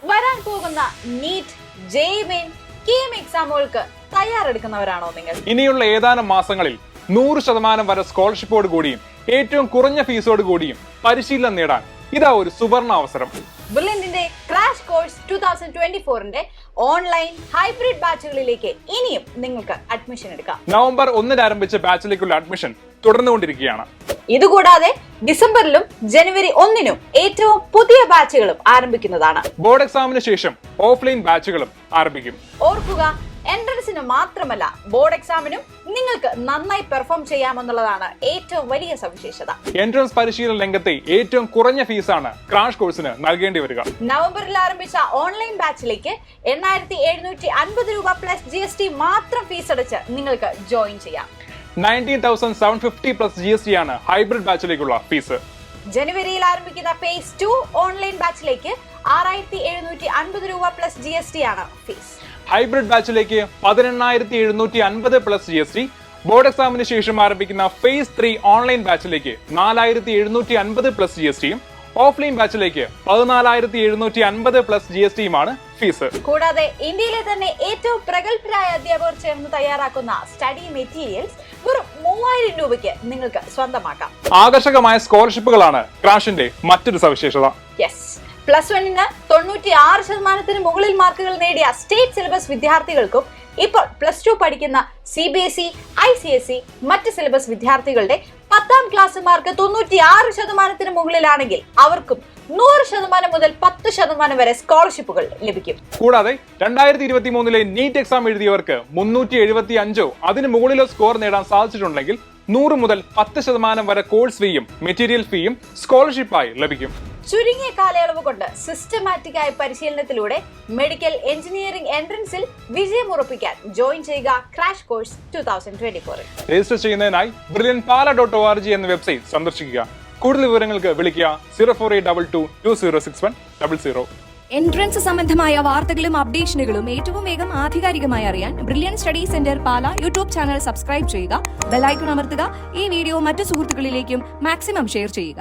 വരാൻ പോകുന്ന NEET, JEE, KEAM എക്സാമുകൾക്ക് തയ്യാറെടുക്കുന്നവരാണോ നിങ്ങൾ? ഇനിയുള്ള ഏതാനും മാസങ്ങളിൽ 100% വരെ സ്കോളർഷിപ്പോട് കൂടിയും ഏറ്റവും കുറഞ്ഞ ഫീസോട് കൂടിയും പരിശീലനം നേടാൻ ഇതാ ഒരു സുവർണ അവസരം. ബ്രില്യന്റിന്റെ ക്രാഷ് കോഴ്സ് 2024ന്റെ ഓൺലൈൻ ഹൈബ്രിഡ് ബാച്ചുകളിലേക്ക് ഇനിയും നിങ്ങൾക്ക് അഡ്മിഷൻ എടുക്കാം. നവംബർ 1 ആരംഭിച്ച ബാച്ചിലേക്കുള്ള അഡ്മിഷൻ തുടർന്നുകൊണ്ടിരിക്കുകയാണ്. ഇതുകൂടാതെ ഡിസംബറിലും ജനുവരി 1 ഏറ്റവും പുതിയ ബാച്ചുകളും ആരംഭിക്കുന്നതാണ്. ബോർഡ് എക്സാമിന് ശേഷം ഓഫ്ലൈൻ ബാച്ചുകളും ആരംഭിക്കും. ഓർക്കുക, എൻട്രൻസിന് മാത്രമല്ല ബോർഡ് എക്സാമിനും നിങ്ങൾക്ക് നന്നായി പെർഫോം ചെയ്യാമെന്നുള്ളതാണ് ഏറ്റവും വലിയ സവിശേഷത. എൻട്രൻസ് പരിശീലന രംഗത്തെ ഏറ്റവും കുറഞ്ഞ ഫീസാണ് ക്രാഷ് കോഴ്സിന് നൽകേണ്ടി വരിക. നവംബറിൽ ആരംഭിച്ച ഓൺലൈൻ ബാച്ചിലേക്ക് 8,750 രൂപ പ്ലസ് GST മാത്രം ഫീസ് അടച്ച് നിങ്ങൾക്ക് ജോയിൻ ചെയ്യാം. 19,750 പ്ലസ് GST ആണ് ഹൈബ്രിഡ് ബാച്ചിലേക്കുള്ള ഫീസ്. ജനുവരിയിൽ ആരംഭിക്കുന്ന ഫേസ് 2 ഓൺലൈൻ ബാച്ചിലേക്ക് 6,750 രൂപ പ്ലസ് GST ആണ് ഫീസ്. ഹൈബ്രിഡ് ബാച്ചിലേക്ക് 18,750 പ്ലസ് GST. ബോർഡ് എക്സാമിന് ശേഷം ആരംഭിക്കുന്ന ഫേസ് 3 ഓൺലൈൻ ബാച്ചിലേക്ക് 4,750 പ്ലസ് GSTയും ഓഫ്ലൈൻ ബാച്ചിലേക്ക് 14,750 പ്ലസ് GSTയുമാണ് ഫീസ്. കൂടാതെ ഇന്ത്യയിലെ തന്നെ ഏറ്റവും പ്രഗത്ഭരായ അധ്യാപകർ ചേർന്ന് തയ്യാറാക്കുന്ന സ്റ്റഡി മെറ്റീരിയൽസ് വെറും 3,000 രൂപയ്ക്ക് നിങ്ങൾക്ക് സ്വന്തമാക്കാം. ആകർഷകമായ സ്കോളർഷിപ്പുകളാണ് ക്രാഷിന്റെ മറ്റൊരു സവിശേഷത. പ്ലസ് 1ന് 96% മുകളിൽ മാർക്കുകൾ നേടിയ സ്റ്റേറ്റ് സിലബസ് വിദ്യാർത്ഥികൾക്കും ഇപ്പോൾ പ്ലസ് 2 പഠിക്കുന്ന CBSE, ICSE മറ്റ് സിലബസ് വിദ്യാർത്ഥികളുടെ 10ാം ക്ലാസ് മാർക്ക് 96% മുകളിലാണെങ്കിൽ അവർക്കും 100% മുതൽ 10% വരെ സ്കോളർഷിപ്പുകൾ ലഭിക്കും. കൂടാതെ 2023 നീറ്റ് എക്സാം എഴുതിയവർക്ക് 375 അതിന് മുകളിലോ സ്കോർ നേടാൻ സാധിച്ചിട്ടുണ്ടെങ്കിൽ 100 മുതൽ 10% വരെ കോഴ്സ് ഫീയും മെറ്റീരിയൽ ഫീയും സ്കോളർഷിപ്പായി ലഭിക്കും. ചുരുങ്ങിയ കാലയളവ് കൊണ്ട് സിസ്റ്റമാറ്റിക് ആയ പരിശീലനത്തിലൂടെ മെഡിക്കൽ എഞ്ചിനീയറിംഗ് എൻട്രൻസിൽ വിജയമുറപ്പിക്കാൻ ജോയിൻ ചെയ്യുക ക്രാഷ് കോഴ്സ് 2024. രജിസ്റ്റർ ചെയ്യുന്നതിനായി brilliantpala.org എന്ന വെബ്സൈറ്റ് സന്ദർശിക്കുക. കൂടുതൽ വിവരങ്ങൾക്ക് വിളിക്കുക 048222061000. എൻട്രൻസ് സംബന്ധമായ വാർത്തകളും അപ്ഡേഷനുകളും ഏറ്റവും വേഗം ആധികാരികമായി അറിയാൻ ബ്രില്യൻ സ്റ്റഡി സെന്റർ പാല യൂട്യൂബ് ചാനൽ സബ്സ്ക്രൈബ് ചെയ്യുക, ബെൽ ഐക്കൺ അമർത്തുക, ഈ വീഡിയോ മറ്റു സുഹൃത്തുക്കളിലേക്കും മാക്സിമം ഷെയർ ചെയ്യുക.